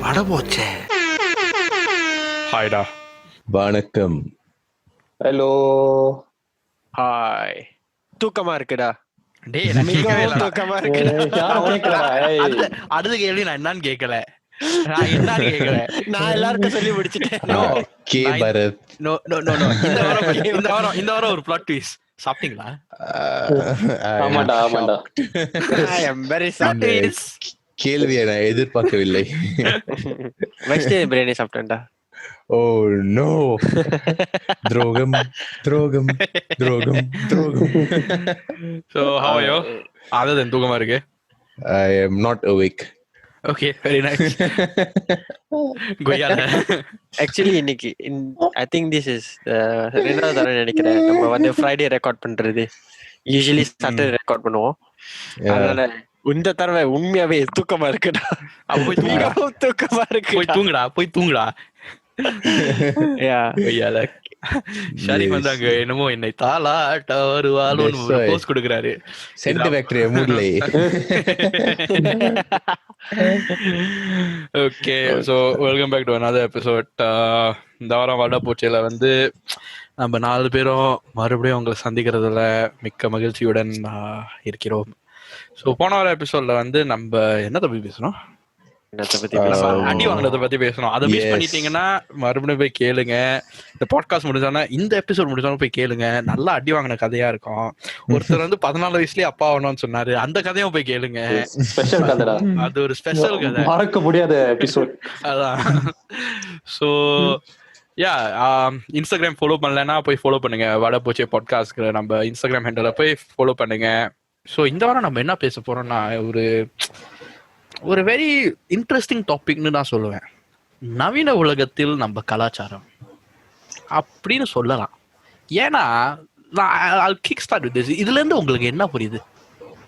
வட போச்சே. ஹாய்டா. வணக்கம். ஹலோ. ஹாய். தூக்கமா இருக்குடா. டேய் நான் கேட்கவே இல்ல. தூக்கமா இருக்குடா. அடுத்த கேள்வி நான் என்னன்னு கேட்கல. நான் என்னன்னு கேட்கல. நான் எல்லாருக்கும் சொல்லி முடிச்சிட்டேன். Okay Bharat. No no no no. இந்த வாரம் ஒரு பிளாட் ட்விஸ்ட். சாப்பிட்டீங்களா? ஆமாடா ஆமாடா. I am very sorry. கேள்வியை நான் எதிர்பார்க்கவில்லை. வெஜிடேரியன் பிரியாணி சாப்பிட்டேன்டா. Oh no. துரோகம் துரோகம் துரோகம் துரோகம். So how are you? Other than தூக்கமா இருக்கு. I am not awake. Okay, very nice. கொய்யால. Actually இன்னைக்கு I think this is ரெண்டாவது தடவை நினைக்கிறேன் நம்ம வந்து ஃப்ரைடே ரெக்கார்ட் பண்றது. யூசுவலி சாட்டர்டே ரெக்கார்ட் பண்ணுவோம். அதனால இந்த தடவை உண்மையாவே தூக்கமா இருக்குடா. போய் தூங்குடா. தூக்கமா இருக்கு. போய் தூங்குடா. கொய்யால. ஷரீஃப் வந்து அங்க என்னமோ என்னை தாலாட்ட ஒரு ஆளுன்னு ஒரு போஸ்ட் கொடுக்குறாரு. சென்ட் ஃபேக்டரி மூடலே. Okay, so welcome back to another episode. இந்த வாரம் வட போச்சையில வந்து நம்ம 4 பேரும் மறுபடியும் உங்களை சந்திக்கிறதுல மிக்க மகிழ்ச்சியுடன் இருக்கிறோம். ஸோ போன வார எபிசோட்ல வந்து நம்ம என்னத்தை பத்தி பேசணும்? அடி வாங்கினதை பத்தி பேசணும். அதை மிஸ் பண்ணிட்டீங்கன்னா மறுபடியும் போய் கேளுங்க. இந்த பாட்காஸ்ட் முடிஞ்சானா இந்த எபிசோட் முடிஞ்சாலும் போய் கேளுங்க. நல்லா அடி வாங்கின கதையா இருக்கும். ஒருத்தர் வந்து 14 வயசுலயே அப்பா ஆகணும்னு சொன்னாரு. அந்த கதையும் போய் கேளுங்க. ஸ்பெஷல் கதைடா. அது ஒரு ஸ்பெஷல் கதை, மறக்க முடியாத எபிசோட். அதான். ஸோ இன்ஸ்டாகிராம் ஃபாலோ பண்ணலன்னா போய் ஃபாலோ பண்ணுங்க. வட போச்சே பாட்காஸ்ட் நம்ம இன்ஸ்டாகிராம் ஹேண்டல போய் ஃபாலோ பண்ணுங்க. ஸோ இந்த வாரம் நம்ம என்ன பேச போறோம்னா ஒரு வெரி இன்ட்ரெஸ்டிங் டாபிக்னு நான் சொல்லுவேன். நவீன உலகத்தில் நம்ம கலாச்சாரம் அப்படின்னு சொல்லலாம். ஏன்னா I'll kick start with this. இதுல இருந்து உங்களுக்கு என்ன புரியுது?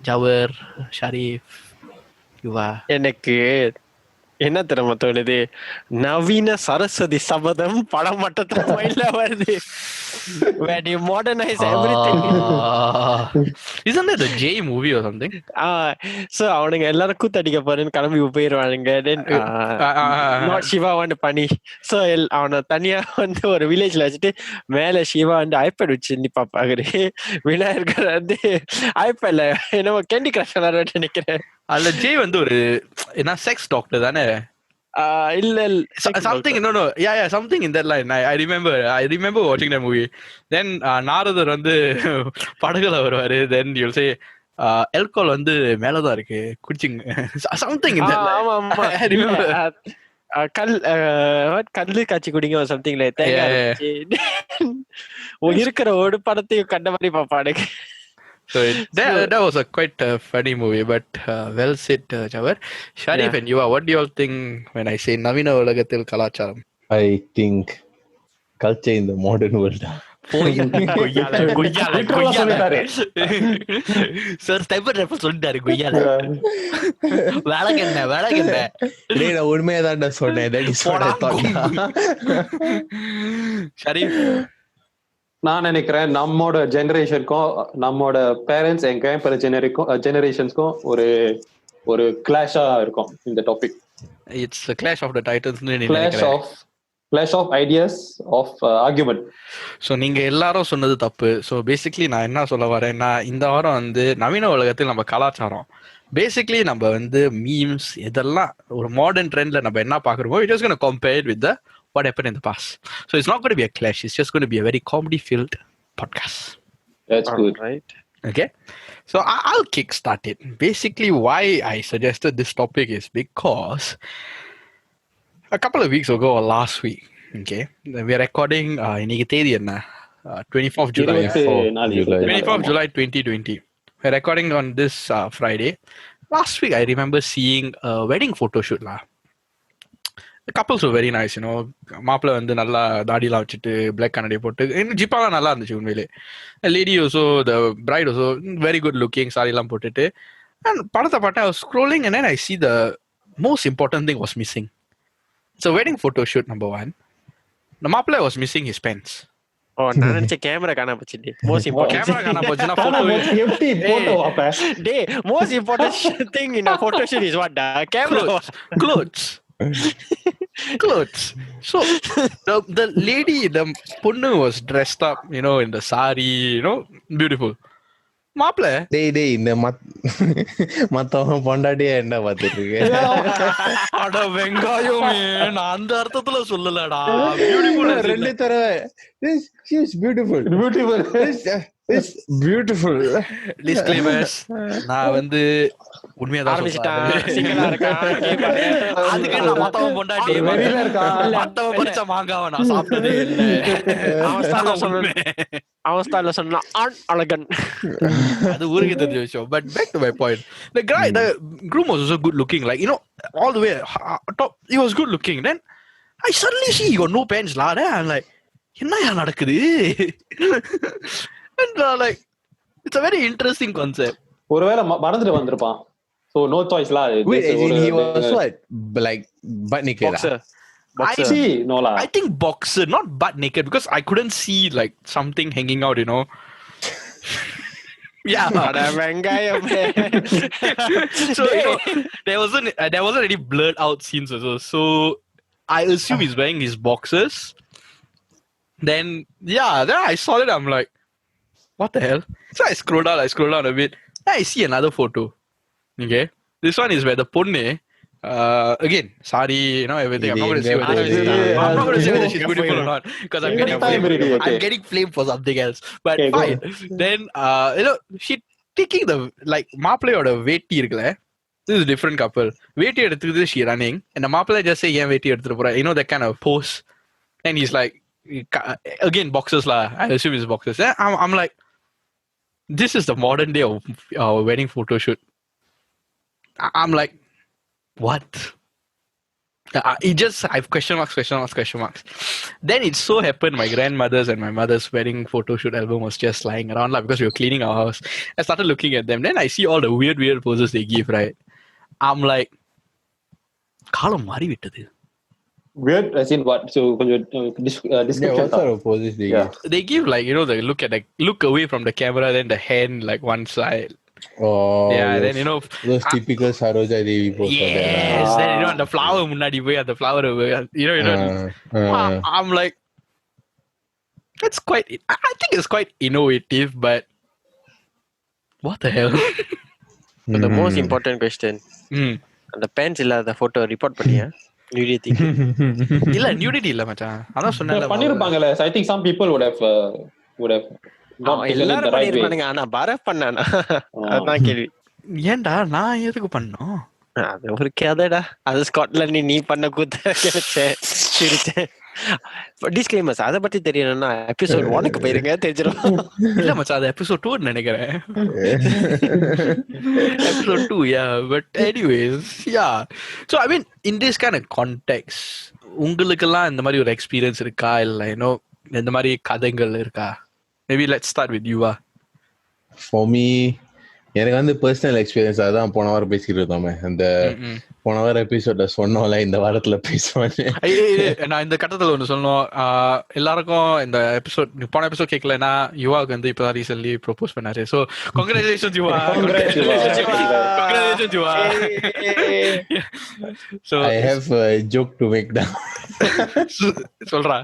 ஜவர், ஷரீஃப், யுவா. எனக்கு என்ன தெரியுமா தோணுது? நவீன சரஸ்வதி சபதம் படம் மட்டும் மைண்ட்ல வருது. When you modernize everything. Isn't it a J movie or something? So அவனுங்க எல்லாரும் கூத்தடிக்க போறேன்னு கிளம்பி போயிடுவானுங்க. Then not Shiva வந்து பண்ணி. So அவனை தனியா வந்து ஒரு வில்லேஜ்ல வச்சுட்டு மேல சிவா வந்து ஐபேட் வச்சு நிப்பா பாக்குறேன். விநாயகர் வந்து ஐபேட்ல என்னமோ கேண்டி கிரஷ் விளையாடுன்னு நினைக்கிறேன். அதுல ஜே வந்து ஒரு என்ன செக்ஸ் டாக்டர் தானே? இல்ல something no yeah something in that line. I remember watching that movie. Then நாரதர் வந்து படகுல வருவாரு. Then you'll say alcohol வந்து மேலதான் இருக்கு குடிச்சிங்க. something in that line. ஆமா ஆமா I remember. கல்லு காய்ச்சி குடிங்க சம்திங் லைக் இருக்கிற ஒரு படத்தையும் கண்ட மாதிரி பாப்பாடுங்க. So that was a quite funny movie, but well said, Jawhar. Sharif and Yuva, what do you all think when I say Navina Ulagathil Kalacharam? I think culture in the modern world. Sir ஸ்டைப்பர் refer சொல்லிட்டாரு கொய்யால. வேலைக்கு நான் உண்மையாதான்டா சொன்னேன். ஷரீஃப், நான் நினைக்கிறேன் நம்மோட ஜெனரேஷனுக்கும் நம்மோட பேரண்ட்ஸ் அண்ட் கிராண்ட் பேரண்ட்ஸ் ஜெனரேஷன்ஸ்க்கும் ஒரு கிளாஷா இருக்கும் இந்த topic. it's a clash of the titans னு clash of ideas of argument. So நீங்க எல்லாரும் சொன்னது தப்பு. ஸோ பேசிக்லி நான் என்ன சொல்ல வரேன்னா, இந்த வாரம் வந்து நவீன உலகத்தில் நம்ம கலாச்சாரம் பேசிக்லி நம்ம வந்து மீம்ஸ் இதெல்லாம் ஒரு மாடர்ன் ட்ரெண்ட்ல நம்ம என்ன பாக்குறோமோ it is going to compare it with the what happened in the past. So it's not going to be a clash. It's just going to be a very comedy-filled podcast. That's good. Right. Okay. So I'll kickstart it. Basically, why I suggested this topic is because a couple of weeks ago or last week, okay, we are recording இன்னைக்கு தேதி என்ன? 24th July. 24th July 2020. We're recording on this Friday. Last week, I remember seeing a wedding photo shoot lah. The couples were very nice, you know. மாப்பிள்ள வந்து நல்லா தாடிலாம் வச்சுட்டு black கண்ணாடி போட்டு ஜிப்பாலாம் நல்லா இருந்துச்சு உண்மையிலே. Lady also, the bride also very good looking, சாரிலாம் போட்டுட்டு. அண்ட் படத்தை பார்த்தேன், I was scrolling and then I see the most important thing was missing. It's a wedding photo shoot, number one. The மாப்பிள்ள was missing his pants. நான் நினைச்ச camera காணாம போச்சு. Most important camera காணாம போச்சுன்னா photo எப்படி போட்டோ வாப்ப the most important thing in a photo shoot is what camera clothes. So the lady, the பொண்ணு was dressed up, in the sari, beautiful. மாப்பிள்ள டேய் இந்த மத்தவங்க பொண்டாட்டியா என்ன பாத்துட்டு இருக்கு? அட வெங்காயமே, நான் அந்த அர்த்தத்துல சொல்லலடா. பியூட்டிஃபுல் ரெண்டு தடவை பியூட்டிஃபுல் டிஸ்க்ளைமர்ஸ். நான் வந்து உண்மையா தான் அதுக்கு நான் மத்தவன் பொண்டாட்டி மத்தவன் பறிச்ச மாங்காவை நான் சாப்பிட்டதே இல்லை. அவஸ்தால சொன்னா அழகன், அது ஊருக்கு தெரிஞ்ச விஷயம். But back to my point, the groom was also good looking, like all the way top. He was good looking. Then I suddenly see he got no pants lah. Then I'm like, என்னையா நடக்குது? And like, it's a very interesting concept. ஒருவேளை மறந்துட்டு வந்திருப்பான். So no choice lah. Wait, he was what? Like butt naked? Boxer. I think boxer, not butt naked, because I couldn't see like something hanging out, Yeah. So there wasn't any blurred out scenes also. So I assume he's wearing his boxers. Then I saw it. I'm like, what the hell? So I scroll down a bit. I see another photo. Okay, this one is where the ponne. Again, sorry, everything. I'm not going to say whether she's beautiful or not, because I'm getting flamed for something else. But okay, fine. Then she taking the like மாப்பிள்ளையோட வேட்டி இருக்குல்ல. This is a different couple. வேட்டி எடுத்துக்கிட்டு she running, and the மாப்பிள்ளை just say ஏன் வேட்டி எடுத்துட்டு போற, that kind of pose. And he's like, again boxers lah. I assume it's boxers. I'm like, this is the modern day of wedding photo shoot. I'm like, what? I have question marks. Then it so happened my grandmother's and my mother's wedding photo shoot album was just lying around lah, because we were cleaning our house. I started looking at them. Then I see all the weird poses they give, right? I'm like, காலம் மாறி விட்டது. Weird as in what? So description. What sort of poses they give? They give like, they look away from the camera, then the hand like one side. Oh, yeah, those, then those typical Saroja Devi poses. Yes, then the flower முன்னாடி போய் அந்த flower I'm like, that's quite, I think it's quite innovative, but what the hell? So the most important question, அந்த pants இல்லாத photo report பண்ணியா? Nudity இல்ல, nudity இல்ல மச்சான், அதான் சொன்னேன்ல பண்ணிருப்பாங்கல. I think some people would have எல்லாரும் பண்ணிருப்பானுங்க. ஆனா பரஃப் பண்ணானா அதான் கேள்வி. ஏன்டா நான் எதுக்கு பண்ணோம்? அது ஒரு கதைடா. அது ஸ்காட்லாந்து நீ பண்ண கூத்த சிரிச்சேன். டிஸ்க்ளைமர்ஸ் அதை பத்தி தெரியணும்னா எபிசோட் 1க்கு போயிருங்க, தெரிஞ்சிடும். இல்ல மச்சான், அது எபிசோட் 2 நினைக்கிறேன். Episode 2, yeah. But anyways, yeah. So I mean, in this kind of context, உங்களுக்கெல்லாம் இந்த மாதிரி ஒரு எக்ஸ்பீரியன்ஸ் இருக்கா? இல்ல இந்த மாதிரி கதைகள் இருக்கா? Maybe let's start with Yuva. For me, எனக்கு வந்து பர்சனல் எக்ஸ்பீரியன்ஸ் அதான் போன வாரம் பேசிக்கிட்டு இருந்தோமே. அந்த போன வாரம் எபிசோட்ல சொன்னோம்ல, இந்த வாரத்துல பேசுவேன். நான் இந்த கட்டத்துல ஒண்ணு சொல்லணும். எல்லாருக்கும் இந்த எபிசோட் போன எபிசோட் கேட்கலன்னா யுவாக்கு வந்து இப்பதான் ரீசென்ட்லி ப்ரோபோஸ் பண்ணாரு. So congratulations Yuva. Congratulations Yuva. So I have a joke to make now. சொல்றா.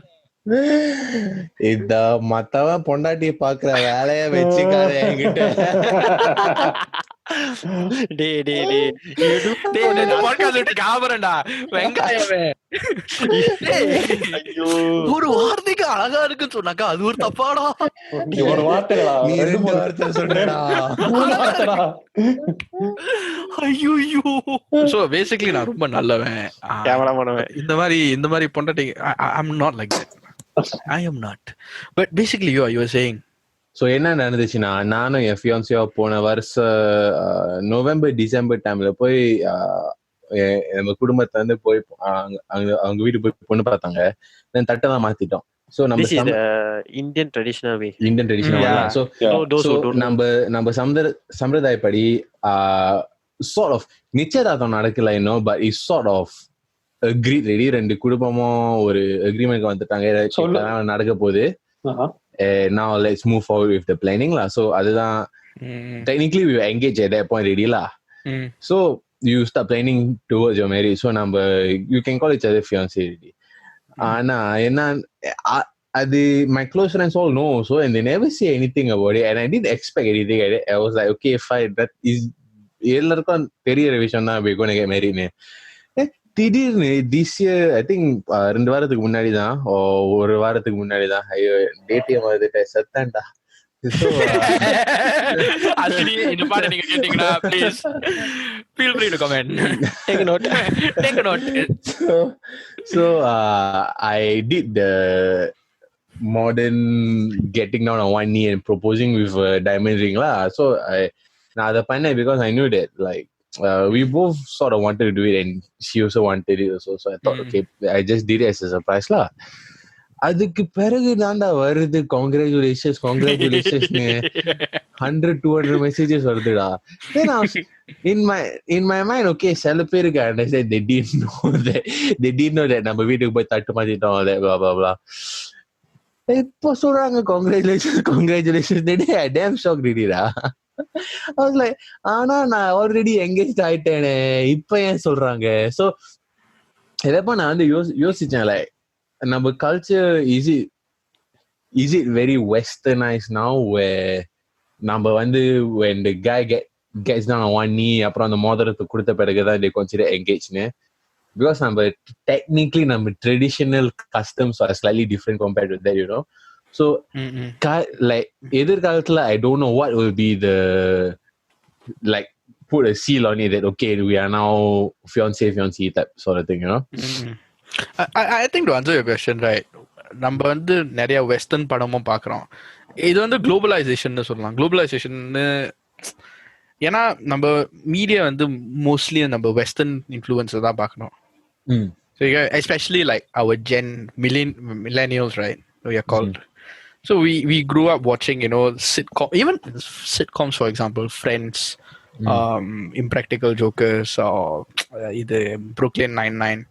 இந்த மத்தவன் பொண்டாட்டி பாக்குற வேலைய வச்சுக்காத என்கிட்ட. ஒரு வார்த்தைக்கு அழகா இருக்குன்னு சொன்னாக்கா அது ஒரு தப்பாடா. ஒரு வார்த்தைகளா? நீ 2 வார்த்தை சொல்றடா. ஐயோ. சோ பேசிக்கலி நான் ரொம்ப நல்லவன், இந்த மாதிரி பொண்டாட்டி I'm not like that. I am not. But basically you are saying. So என்ன நடந்துச்சுன்னா, நானும் என் ஃபியான்சியா போன வருஷம் நவம்பர் டிசம்பர் டைம்ல போய் நம்ம குடும்பத்தை வந்து போய் அவங்க வீட்டு போய் பொண்ணு பார்த்தாங்க. தென் தட்டெல்லாம் மாத்திட்டோம். So நம்ம இந்தியன் ட்ரெடிஷனல் வே. So நம்ம சம்பிரதாயப்படி sort of நிச்சயதார்த்தம் நடக்கல இன்னும், but it's sort of agreed ready. 2 குடும்பமும் ஒரு அக்ரிமெண்ட் வந்துட்டாங்க, நடக்க போகுது. now let's move forward with the planning lah. So அதுதான் technically we were engaged at that point already lah. So you start planning towards your marriage. So you can call each other fiancé already. ஆனா என்ன அது my close friends all know so and they never say anything about it and I didn't expect anything. I was like okay fine, that is எல்லாருக்கும் தெரியற விஷயம் தான் we're going to get married. திடீர்னு this year I think 2 வாரத்துக்கு முன்னாடி தான் ஒரு வாரத்துக்கு முன்னாடி தான் ஐயோ டேட்டே மாதிரி சத்தான்டா. So actually இந்த பாட்டு நீங்க கேட்டீங்கன்னா please feel free to comment. Take a note. So I did the modern getting down on one knee and proposing with a diamond ring lah. So நான் அதை பண்ணேன் because I knew that like we both sort of wanted to do it and she also wanted it also. So I thought okay I just did it as a surprise lah. அதுக்கு பிறகு தாண்டா வருது congratulations 100-200 messages வருதுடா. Then I was, in my mind okay சில பேருக்கு I understand they didn't know that நம்ம வீட்டுக்கு போய் தட்டு மாத்திட்டோம் that blah blah blah. இப்போ சொல்றாங்க congratulations I damn shocked டா. I was like ஆனா நான் ஆல்ரெடி எங்கேஜ் ஆயிட்டேனே இப்போ ஏன் சொல்றாங்க. ஸோ இதப்போ நான் வந்து யோசிச்சேன் like நம்ம culture is it very westernized now where நம்ம வந்து when the guy gets down on one knee அப்புறம் அந்த மோதிரத்தை கொடுத்த பிறகுதான் they consider engaged because நம்ம technically நம்ம traditional customs are slightly different compared to that, you know. So like எதிர்காலத்துல I don't know what will be the like put a seal on it that okay we are now fiancé type sort of thing, you know. I think to answer your question right, நம்ம வந்து நிறைய western படமும் பார்க்குறோம். இது வந்து globalisation சொல்லலாம். Globalisation ஏன்னா நம்ம மீடியா வந்து மோஸ்ட்லி நம்ம வெஸ்டர்ன் இன்ஃப்ளூயன்ஸை தான் பார்க்கணும். So especially like our millennials, right? We are called. So we grew up watching, you know, sitcoms, for example, Friends, Impractical Jokers, or either Brooklyn Nine-Nine.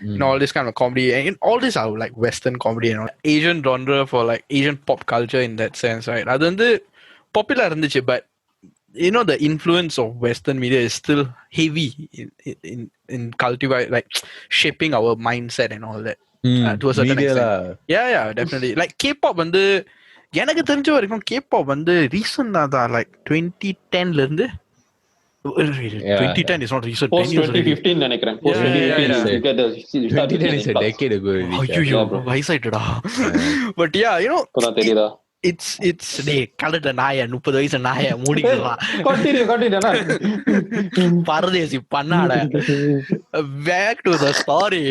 You know, all this kind of comedy, and all these are like Western comedy, you know, Asian genre for like Asian pop culture in that sense, right? அது வந்து popular இருந்துச்சு, but you know the influence of Western media is still heavy in cultivate like shaping our mindset and all that to a certain extent. Yeah, definitely. Like K-pop வந்து எனக்கு தெரிஞ்ச வரைக்கும் K-pop வந்து ரீசன்ட்டா தான் like 2010ல இருந்து 2010 is not recent. Post 2015 நினைக்கிறேன். Post 2010 is a decade ago. ஐயோ வயசாயிட்டுடா. But yeah, you know, இப்பதான் தெரியுதா? It's டேய் கலட்ட நாய 30 வயசு நாய மூடிக்கலாம். Continue. Paradesi பண்ணாட. Back to the story.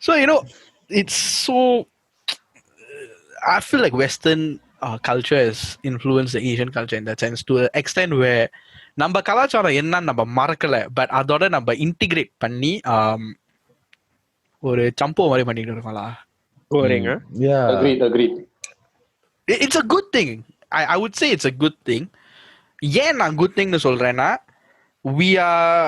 So, you know, it's so I feel like Western culture has influenced the Asian culture in that sense to an extent where நம்ம கலாச்சாரம் என்ன நம்ம மறக்கல பட் அதோட நம்ம இன்டிகிரேட் பண்ணி ஒரு சம்போ மாதிரி பண்ணிட்டு இருக்கோம்ல. Agreed. It's a good thing. I would say it's a good thing. ஏன் நான் good thing னு சொல்றேன்னா we are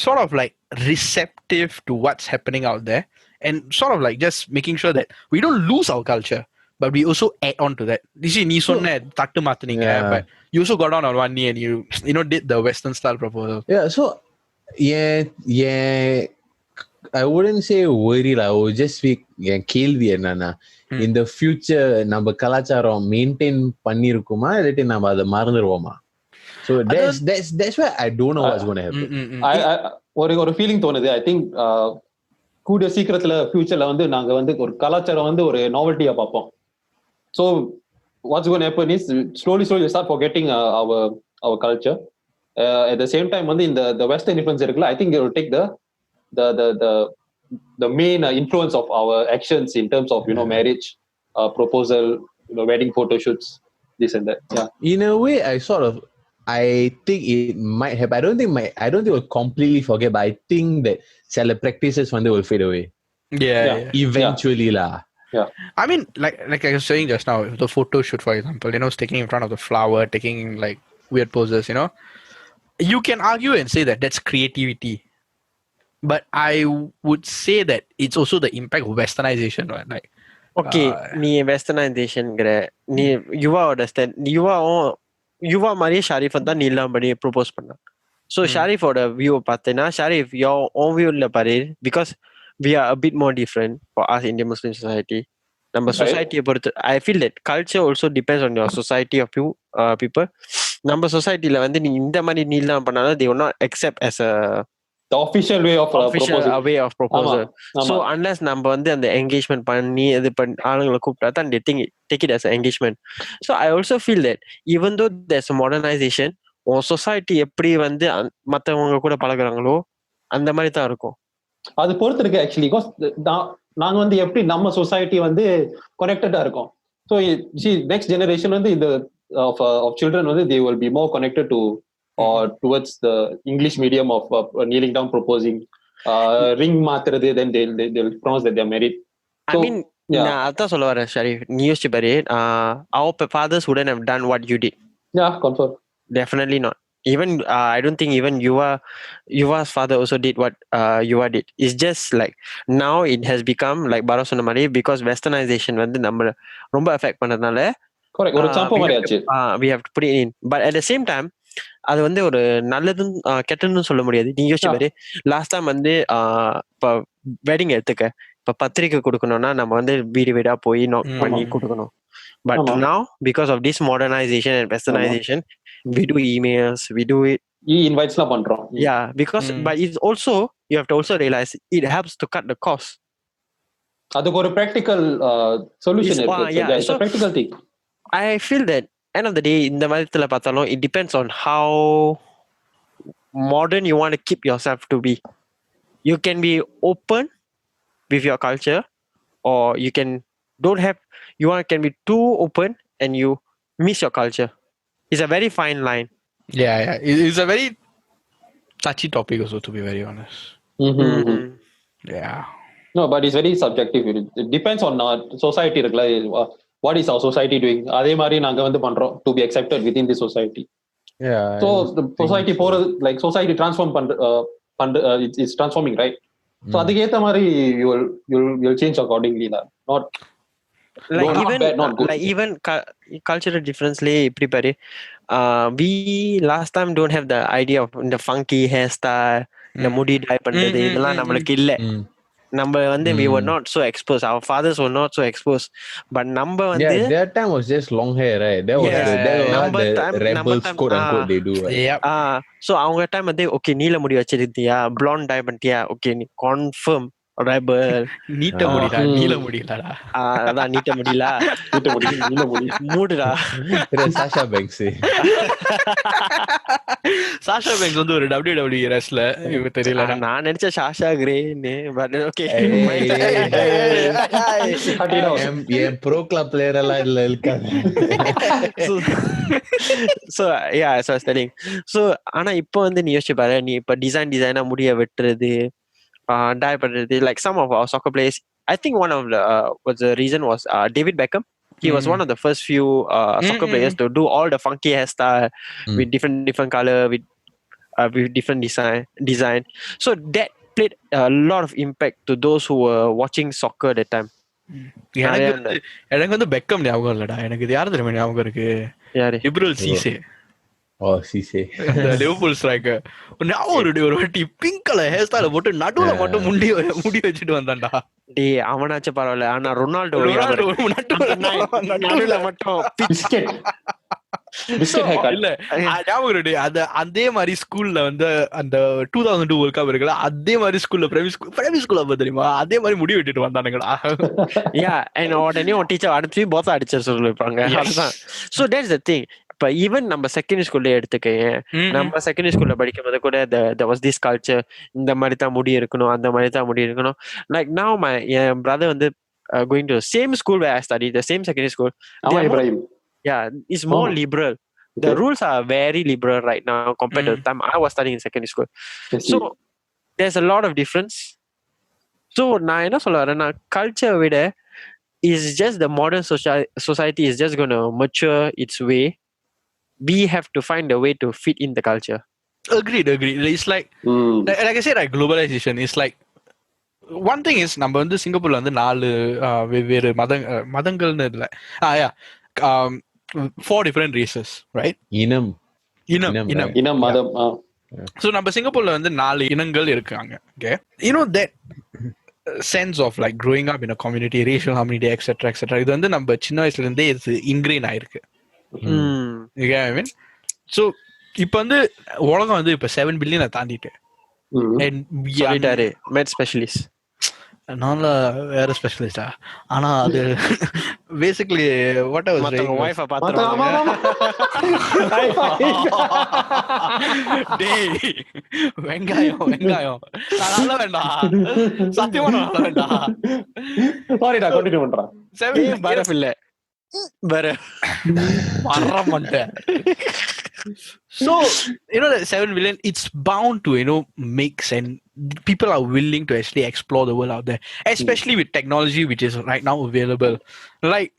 sort of like receptive to what's happening out there and sort of like just making sure that we don't lose our culture. But we also add on to that. You see, நீ சொன்ன தட்டு மாத்துனீங்க, but you also got on one knee and you know did the Western style proposal. Yeah, so I wouldn't say worry lah. I would just speak கேள்வி என்னன்னா in the future நம்ம கலாச்சாரம் maintain பண்ணிருக்குமா இல்லாட்டி நம்ம அதை மறந்துடுவோமா? So that's why I don't know what's going to happen. ஒரு feeling தோணுது. I think கூடிய சீக்கிரத்துல ஃபியூச்சர்ல வந்து நாங்க வந்து ஒரு கலாச்சாரம் வந்து ஒரு நாவல்ட்டியா பார்ப்போம். So what's going to happen is slowly we start forgetting our culture. At the same time, in the Western influence, I think it will take the main influence of our actions in terms of marriage, proposal, wedding photo shoots, this and that. Yeah. In a way, I think it might happen. I don't think we'll completely forget, but I think that some practices one day will fade away. Yeah. Eventually, lah. Yeah. I mean, like I was saying just now, the photo shoot, for example, taking in front of the flower, taking like weird poses, you can argue and say that that's creativity. But I would say that it's also the impact of westernization, right? Like okay நீ வெஸ்டர்னைசேஷன்ங்கிற நீ யுவாவோட யுவா மாதிரியே ஷாரிஃப் தான் நீ எல்லாம் பண்ணி propose பண்ண. So ஷாரிஃபோட view பார்த்தேன்னா Sharif own வியூல பாரு, because we are a bit more different for us Indian Muslim society. நம்ம சொசைட்டியை பொறுத்து I feel that culture also depends on your society of you people. நம்ம சொசைட்டில வந்து நீ இந்த மாதிரி நீ எல்லாம் பண்ணாலும் they will not accept as a the official way of proposal. So unless நம்ம வந்து அந்த engagement பண்ணி இது ஆளுங்களை கூப்பிட்டா தான் they take it as an engagement. So I also feel that even though there's a modernization, உன் சொசைட்டி எப்படி வந்து மற்றவங்க கூட பழகுறாங்களோ அந்த மாதிரி தான் இருக்கும். அது பொறுத்து இருக்கு ஆக்சுவலி. பிகாஸ் நாங்க வந்து எப்படி நம்ம சொசைட்டி வந்து கனெக்டடா இருக்கோம். ஸோ நெக்ஸ்ட் ஜெனரேஷன் வந்து இந்த of children வந்து they will be more connected to or towards the English medium of kneeling down, proposing, ring மாத்துறது, then they'll pronounce that they're married. So, I mean நான் அதான் சொல்ல வரேன் ஷரீஃப், நீ யோசிச்சு பாரு, our fathers wouldn't have done what you did. Yeah, confirm. Definitely not. Even I don't think even Yuva's father also did what Yuva did. It's just like now it has become like Bharat சொன்ன மாதிரி, because westernization வந்து நம்ம ரொம்ப affect பண்ணதுனால correct ஒரு சாப்ப மாதிரி ஆச்சு. We have to put it in, but at the same time அது வந்து ஒரு நல்லதும் கெட்டதுன்னு சொல்ல முடியாது. நீங்க யோசிச்சு பாரு, லாஸ்ட் டைம் வந்து இப்போ வெட்டிங் எடுத்துக்க, இப்போ பத்திரிக்கை கொடுக்கணும்னா நம்ம வந்து வீடு வீடா போய் நாக் பண்ணி கொடுக்கணும். But now because of this modernization and westernization, we do emails, we do it invites la பண்றோம். Yeah, because but it's also you have to also realize it helps to cut the cost. அதுக்கு ஒரு practical solution இருக்கு. Yeah, it's a practical thing. I feel that end of the day இந்த விதத்துல பார்த்தாலும் it depends on how modern you want to keep yourself to be. You can be open with your culture, or you can can be too open and you miss your culture. It's a very fine line. Yeah. It's a very touchy topic also, to be very honest. Yeah. No, but it's very subjective. It depends on our society. What is our society doing? அதே மாதிரி நாங்க வந்து பண்றோம் to be accepted within the society. Yeah. So the society போற like society transform it's transforming, right? So அதுக்கு ஏத்த மாதிரி you'll change accordingly. Not like not even bad, not good. like even cultural differently prepare. We last time don't have the idea of the funky hairstyle, the mudi dye பண்றது இதெல்லாம் நமக்கு இல்ல. நம்ம வந்து we were not so exposed, our fathers were not so exposed, but நம்ம வந்து that time was just long hair, right? That was the rebels quote unquote they do, right? So அவங்க time வந்து okay நீல முடி வச்சிருந்தியா, blonde dye பண்ணிட்டியா, okay நீ confirm rebel. நீட்ட முடிடா, நீல முடியலடா. அதான் நீட்ட முடியல, நீல முடி மூடுடா. சாஷா பேங்க்ஸ் வந்து ஒரு WWE ரெஸ்லர், இவ தெரியல. நான் நினைச்ச சாஷா கிரேன்னு, பட் ஓகே என் ப்ரோ கிளப் பிளேயர் எல்லாம் இல்ல இருக்காங்க. So yeah, so I was telling. So ஆனா இப்போ வந்து நீ யோசிச்சு பாரு, நீ இப்ப டிசைனா முடிய வெட்டுறது, dye பண்றது, like some of our soccer players, I think one of the reason was David Beckham. He was one of the first few soccer players to do all the funky hairstyle with different color, with different design. So that played a lot of impact to those who were watching soccer at that time. எனக்கு வந்து Beckham ஞாபகம் இல்லடா, எனக்கு இது யாரு தெரியுமா ஞாபகம் இருக்கு, Djibril Cisse. Cisse Liverpool striker. ஒரு வாட்டி பிங்க் கலர் ஹேர் ஸ்டைல போட்டு நடுவுல மட்டும் முடி வச்சுட்டு வந்தான்டா. டேய் அவனாச்சு பரவாயில்ல, ஆனா ரொனால்டோ நடுவுல மட்டும் பிஸ்கெட் இல்ல ஞாபகம். அதே மாதிரி ஸ்கூல்ல வந்து அந்த 2002 வேர்ல்ட் கப் இருக்குல்ல, அதே மாதிரி ஸ்கூல்ல பிரைமரி ஸ்கூல்ல தெரியுமா, அதே மாதிரி முடி விட்டுட்டு வந்தானுங்களா. உடனே டீச்சர் அடிச்சு போத்தா அடிச்சு சொல்லிருப்பாங்க. அதுதான். So that's the thing. இப்ப ஈவன் நம்ம செகண்டரி ஸ்கூல்ல எடுத்துக்க, நம்ம செகண்டரி ஸ்கூல்ல படிக்கும் போது கூட there was this culture, இந்த மாதிரி தான் முடி இருக்கணும், அந்த மாதிரி தான் முடி இருக்கணும். Like now என் brother வந்து going to the same school where I studied, the same secondary school. It's more liberal. The rules are very liberal right now compared to the time I was studying in secondary school. So there's a lot of difference. So நான் என்ன சொல்ல வரேன்னா, culture விட is just the modern society is just going to mature its way. We have to find a way to fit in the culture. Agreed. It's like I said, like globalization is like one thing is நம்ம வந்து சிங்கப்பூர்ல வந்து 4 வெவ்வேறு மதங்கள்னு இல்ல yeah 4 different races, right? இனம் மதம். So நம்ம சிங்கப்பூர்ல வந்து 4 இனங்கள் இருக்காங்க. Okay, you know that sense of like growing up in a community, racial harmony, etc. இது வந்து நம்ம சின்ன வயசுல இருந்தே இது இன்கிரீன் ஆயிருக்கு. You get what I mean? So இப்போ வந்து உலகம் வந்து இப்போ 7 பில்லியனை தாண்டிட்டு சொல்லிட்டாரு மெட் ஸ்பெஷலிஸ்ட். நான்ல வேற ஸ்பெஷலிஸ்டா. ஆனா அது பேசிக்கலி வாட் ஐ வாஸ் மத்தவங்க வைஃபை பாத்துறாங்க. டேய் வெங்காயம் நல்ல வேண்டாம், சத்தியமா நல்ல வேண்டாம். சாரிடா, கண்டினியூ பண்றேன். பரஃப் இல்ல வர மாட்டேன். So, you know, that 7 billion, it's bound to, you know, make sense. People are willing to actually explore the world out there, especially with technology which is right now available. Like,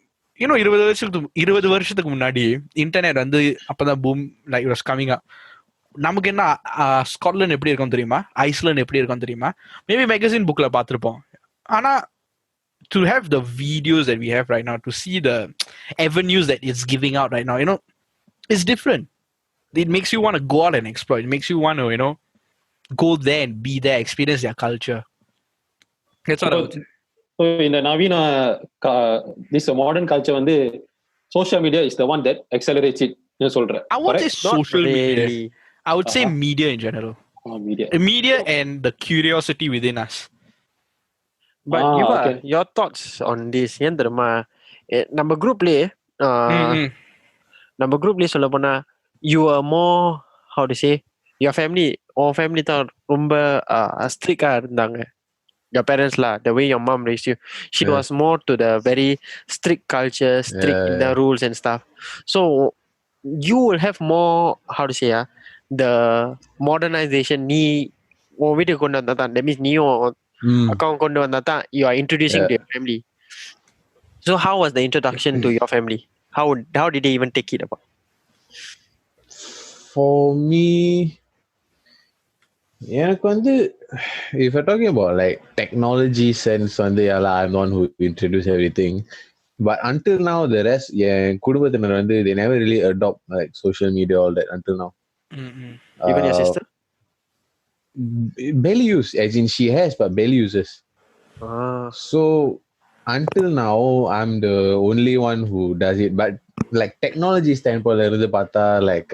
you know, 20 வருஷத்துக்கு முன்னாடி internet வந்து அப்பதான் boom like it was coming up. நமக்கு என்ன Scotland எப்படி இருக்கும் தெரியுமா, Iceland எப்படி இருக்கும் தெரியுமா, மேபி மேகசின் புக்ல பார்த்திருப்போம். ஆனா to have the videos that we have right now, to see the avenues that it's giving out right now, you know, it's different. It makes you want to go out and explore. It makes you want to, you know, go there and be there, experience their culture. That's what I would say. So in the navina this modern culture வந்து social media is the one that accelerates it. You சொல்ற. I won't say social media. I would say media in general. Media and the curiosity within us. But Yuva, your thoughts on this? ஏன் தெரியுமா, நம்ம குரூப்லயே சொல்ல போனா you are more, how to say, your family தான் ரொம்ப ஸ்ட்ரிக்டா இருந்தாங்க. Your parents lah, the way your mom raised you, she was more to the very strict culture, strict in the rules and stuff. So you will have more, how to say, the modernization. நீ உன் வீட்டுக்கு கொண்டு வந்தா தான், that means நீயும் அக்காவும் கொண்டு வந்தா தான் you are introducing to your family. So how was the introduction to your family? How did they even take it about? For me, எனக்கு வந்து if you're talking about like technology sense வந்து I'm the one who introduced everything, but until now the rest என் குடும்பத்தினர் வந்து they never really adopt like social media all that until now. Even your sister? Barely use, as in she has but barely uses. So until now I'm the only one who does it. But like technology standpoint இருந்து பார்த்தா like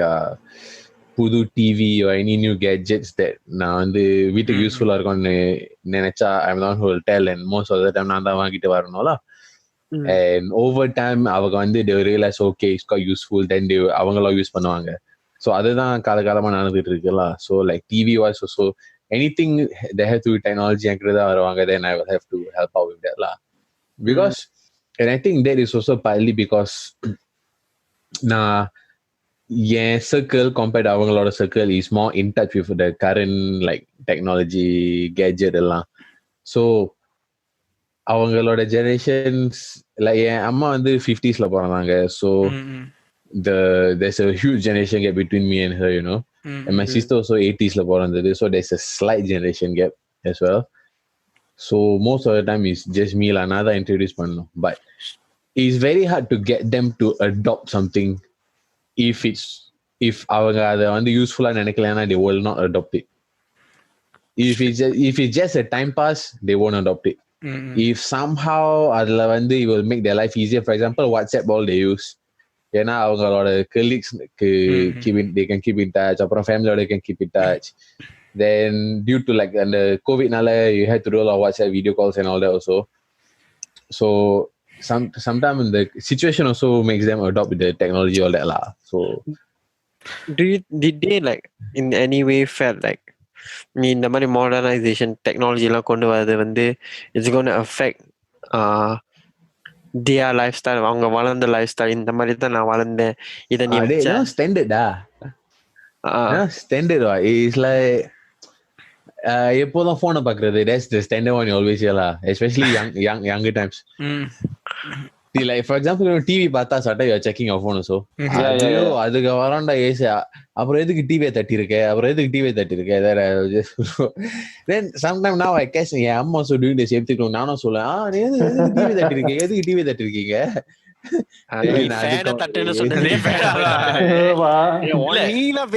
புது TV or any new gadgets that நான் வந்து வீட்டுக்கு யூஸ்ஃபுல்லா இருக்கும்னு நினைச்சா I'm the one who will tell, and most of the time நான் தான் வாங்கிட்டு வரணும்ல. And over time அவங்க வந்து they realize okay it's quite useful, then அவங்களும் யூஸ் பண்ணுவாங்க. ஸோ அதுதான் காலகாலமா நடந்துட்டு இருக்குல்ல. So like TV voice so anything they have to technology என்கிறதா வருவாங்க, then I will have to help out with that lah. Because and I think that is also partly because நான் என் circle compared to அவங்களோட circle is more in touch with the current like technology gadget எல்லாம். So அவங்களோட generations like என் அம்மா வந்து 50s பிறந்தாங்க. So there's a huge generation gap between me and her, you know. And my sister also 80s பிறந்தது. So there's a slight generation gap as well. So most of the time it's just me lah, நான் தான் introduce பண்ணணும். But it's very hard to get them to adopt something if அவங்க அதை வந்து யூஸ்ஃபுல்லா நினைக்கலன்னா they will not adopt it. If it's just a time pass, they won't adopt it. If somehow அதுல வந்து it will make their life easier, for example WhatsApp all they use, ஏன்னா அவங்களோட colleagues-க்கு they can keep in touch, அப்புறம் family-ஓட can keep in touch. Then due to like அந்த COVID-னால you had to do a lot of WhatsApp video calls and all that also. So sometimes the situation also makes them adopt the technology all that lah. So did they like in any way felt like நீ இந்த மாதிரி modernisation technology எல்லாம் கொண்டு வரது வந்து it's gonna affect their lifestyle, அவங்க வளர்ந்த life style இந்த மாதிரி தான் நான் வளர்ந்தேன், இதை நீ ஸ்டாண்டர்டா ஸ்டாண்டர்ட் இஸ் லைக் எப்போதும் போனை பாக்குறது, that's the standard one you always hear lah, especially younger times. like for example TV பார்த்தா சட்டை you are checking your phone so ஐயோ அதுக்கு வரண்டா ஏசி அப்புறம் எதுக்கு டிவியை தட்டி இருக்க then sometime now I guess என் அம்மா also doing the same thing நானும் சொல்லுவேன் நீ எதுக்கு டிவி தட்டி இருக்கீங்க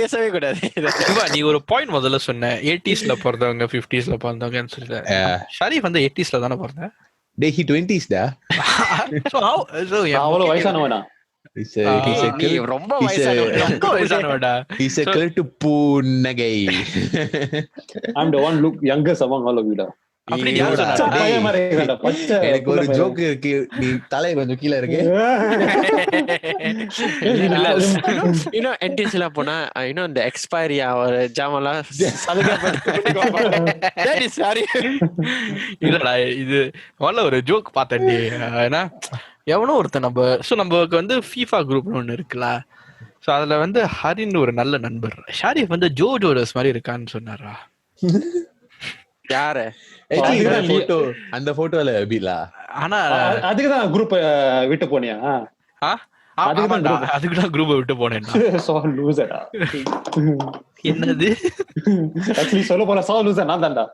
பேசவே கூடாது. நீ ஒரு பாயிண்ட் முதல்ல சொன்ன 80s பிறந்தவங்க 50s பிறந்தவங்கன்னு சொல்லி. ஷரீஃப் வந்து 80s தானே பிறந்த? Day he 20s da. அவ்வளவு வயசானவனா? ரொம்ப வயசானவடா. He's a clear to புன்னகை. I'm the one look youngest among all of you da. எனக்கு ஒரு ஜோக் இருக்கு, நீ தலை கொஞ்சம் கீழே இருக்கு. இன்னும் என்டிஸ்ல போனா இன்னும் இந்த எக்ஸ்பைரி ஆகிற ஜாமெல்லாம் இல்லடா இது முதல்ல ஒரு ஜோக் பார்த்தேன். ஏன்னா எவனோ ஒருத்தன் நமக்கு வந்து FIFA குரூப்னு ஒண்ணு இருக்குல்ல, சோ அதுல வந்து ஹரின்னு ஒரு நல்ல நண்பர் ஷாரிஃப் வந்து ஜோரஸ் மாதிரி இருக்கான்னு சொன்னாரா. யாரு அந்த போட்டோல அபிலா? ஆனா அதுக்குதான் குரூப் விட்டு போனியா? அதுக்குதான் குரூப்ப விட்டு போனேன். என்னது ஆக்சுவலி சொல்ல போனா சோ லூசர் நான் தான்டா.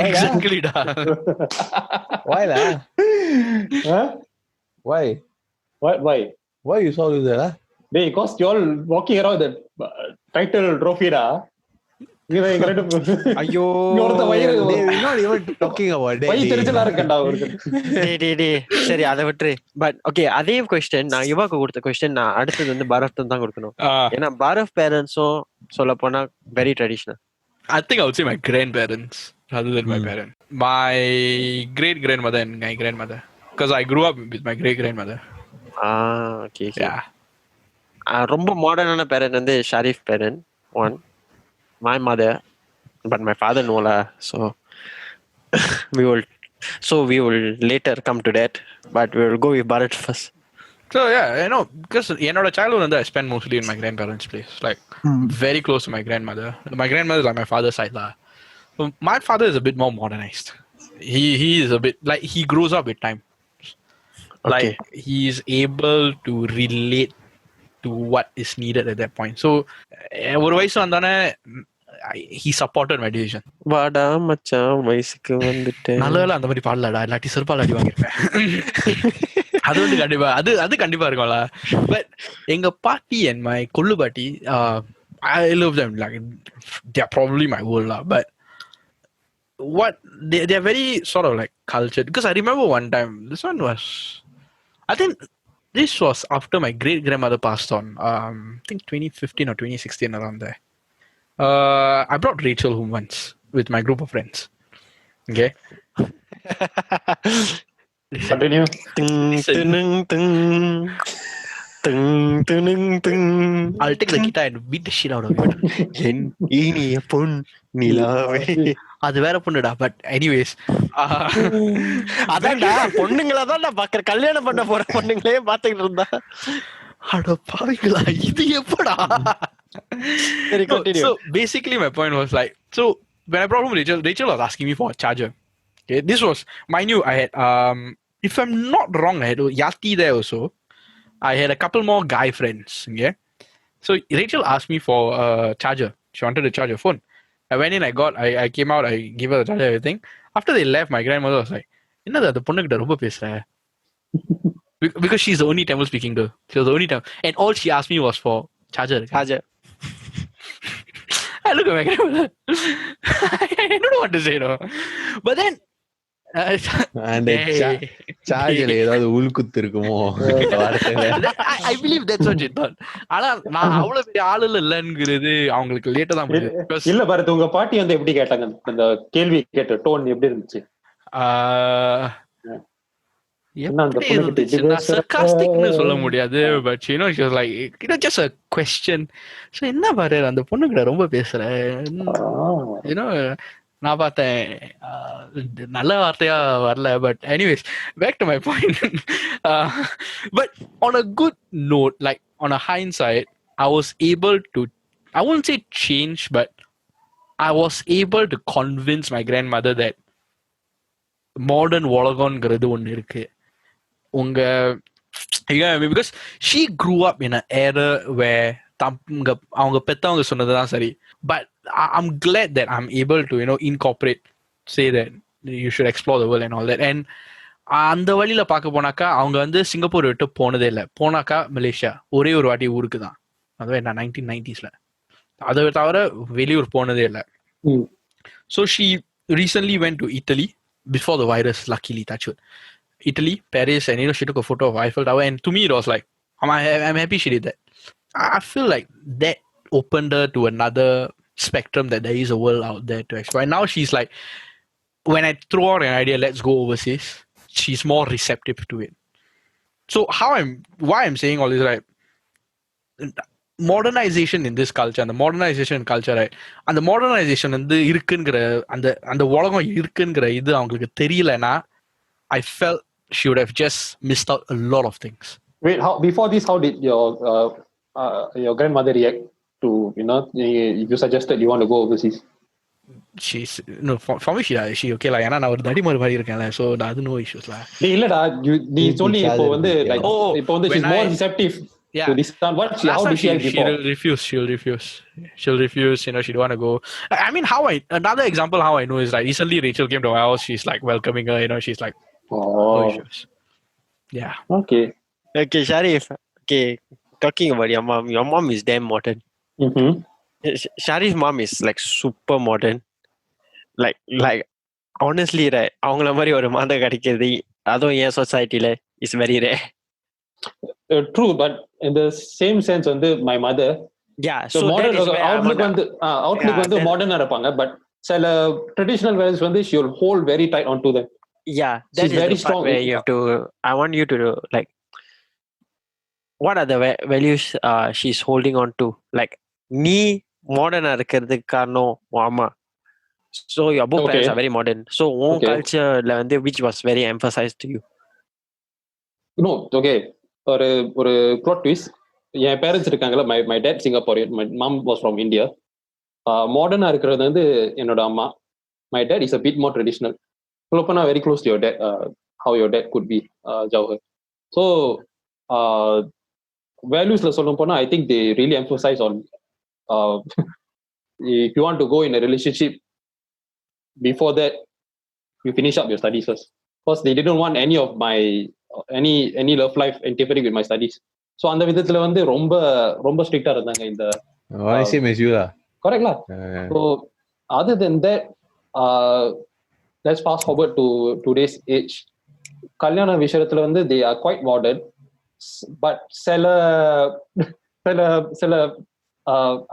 எக்ஸாக்ட்லிடா. why la why you so loser la? Hey, because you all walking around the title trophy da. ஐயோ சரி அதை விட்டு. பட் ஓகே, அதே கொஸ்டின் நான் யுவாக்கு கொடுத்த கொஸ்டின் நான் அடுத்தது வந்து பாரத் தான் கொடுக்கணும். ஏன்னா பாரத் பேரண்ட்ஸும் சொல்ல போனா very traditional. I think I would say my grandparents rather than my parents. My great grandmother and my grandmother, because I grew up with my great grandmother. Okay. ரொம்ப மாடர்னான பேரண்ட் வந்து Sharif parent one, my mother, but my father no la. So we will later come to that, but we will go with Bharat first. So yeah, because enoda childhood and I spent mostly in my grandparents' place, like very close to my grandmother. My grandmother is like my father's side lah. So my father is a bit more modernized. He is a bit like he grows up with time. Like he is able to relate to what is needed at that point. So ஒரு வயசு வந்தானே he supported my decision. வாடா மச்சான் வயசுக்கு வந்துட்டேன். நல்லவேளை அந்த மாதிரி பாடலடா, இல்லாட்டி செருப்பால் அடி வாங்கிருப்பேன். அது வந்து கண்டிப்பா அது கண்டிப்பா இருக்கும்ல. பட் எங்க பாட்டி and my கொள்ளு பாட்டி, I love them, like they are probably my world lah. But what they are very sort of like cultured, because I remember one time, this one was, I think this was after my great grandmother passed on. I think 2015 or 2016 around there. I brought Rachel home once with my group of friends. Okay. Continue. I'll take the guitar and beat the shit out of it. என் இனிய பொன் நிலாவே. அது வேற பொண்ணுடா. But anyways, அதான்டா பொண்ணுங்களா தான் பாக்குற, கல்யாணம் பண்ண போற பொண்ணுங்களே பாத்துக்கிட்டு இருந்தா. அட பாவிங்களா, இது எப்படா? So basically my point was like, so when I brought home Rachel was asking me for a charger. Okay, this was, mind you, I had if I'm not wrong, I had Yati there also. I had a couple more guy friends. Okay, so Rachel asked me for a charger. She wanted to charge her phone. I went in, I came out, I gave her the charger, everything. After they left, my grandmother was like, என்னது அந்த பொண்ணுகிட்ட ரொம்ப பேசுற? Because she's the only Tamil speaking girl. She was the only Tamil, and all she asked me was for charger. I look at my grandmother. I don't know what to say, no. But then அந்த சார்ஜர்ல ஏதாவது உள்குத்து இருக்குமோ? I believe that's what she thought. ஆனா நான் அவ்வளவு பெரிய ஆளு இல்லங்கிறது அவங்களுக்கு லேட்டா தான் புரியுது. இல்ல பாரத், உங்க பாட்டி வந்து எப்படி கேட்டாங்க? அந்த கேள்வி கேட்ட டோன் எப்படி இருந்துச்சு? sarcasticனு சொல்ல முடியாது, but she was like, just a question. So என்ன பாரு அந்த பொண்ணுகிட்ட ரொம்ப பேசுற, நான் பார்த்தேன் நல்ல வார்த்தையா வரல. But anyways, back to my point. But on a good note, like on a hindsight, I was able to, I won't say change, but I was able to convince my grandmother that modern உலகம்ங்கிறது ஒண்ணு இருக்கு. உங்க You get what I mean? Because she grew up in an era where அவங்க பெத்தவங்க சொன்னதுதான் சரி. But I'm glad that I'm able to, incorporate, say that you should explore the world and all that. And அந்த வழியில பார்க்க போனாக்கா அவங்க வந்து சிங்கப்பூர் விட்டு போனதே இல்லை. போனாக்கா மலேசியா ஒரே ஒரு வாட்டி ஊருக்கு தான். அதுவே நான் 1990s. அதை தவிர வெளியூர் போனதே இல்லை. So she recently went to Italy before the virus, luckily, touch wood. Italy, Paris, and she took a photo of Eiffel Tower, and to me it was like, I'm happy she did that. I feel like that opened her to another spectrum, that there is a world out there to explore. And now she's like, when I throw out an idea, let's go overseas, she's more receptive to it. So why I'm saying all this, right? Modernization in this culture, and the modernization in culture, right? And the modernization வந்து இருக்குங்கிற அந்த உலகம் இருக்குங்கிற இது அவங்களுக்கு தெரியலனா, I felt she would have just missed out a lot of things. Wait, before this, how did your grandmother react to, you suggested you want to go overseas? She's for me she okay la, ஏனா நான் ஒரு தடிமார் மாதிரி இருக்கேன்ல, so அது no issues la. இல்லடா, நீ சொல்லி இப்போ வந்து like இப்போ வந்து she's more receptive to this one. How did she act before? She'll refuse, she don't want to go. I mean, another example how I know is like recently Rachel came to my house, she's like welcoming her, she's like, no issues. Yeah. Okay, Sharif, talking about your mom is damn modern. Sharif's mom is like super modern. Like honestly, right, அவங்கள மாதிரி ஒரு மாத கிடைக்கிறது அதுவும் என் சொசைட்டில is very rare. True, but in the same sense வந்து my mother, so modern outlook வந்து மாடர்னா இருப்பாங்க, but சில traditional values வந்து she will hold very tight onto them. That is very strong. Where you have to, I want you to do, like, what are the values she's holding on to? Like, நீ மாடர்னா இருக்கிறதுக்கு காரணம் அம்மா. So your both parents are very modern. So own culture வந்து which was very emphasized to you? No, okay. ஒரு plot twist. என் parents இருக்காங்கல்ல, my dad Singaporean, my mom was from India. மாடர்னா இருக்கிறது வந்து என்னோட அம்மா. My dad is a bit more traditional. சொல்லப்போனா very close to your dad, how your dad could be, Jawhar. So valuesல சொல்ல போனா I think they really emphasize on if you want to go in a relationship, before that you finish up your studies first, because they didn't want any of my any love life interfering with my studies. So அந்த விதத்துல வந்து ரொம்ப ஸ்ட்ரிக்ட்டா இருந்தாங்க இந்த same as you lah. Correct lah. So other than that, let's fast forward to today's age. கல்யாண விஷயத்துல வந்து they are quite modern, but சில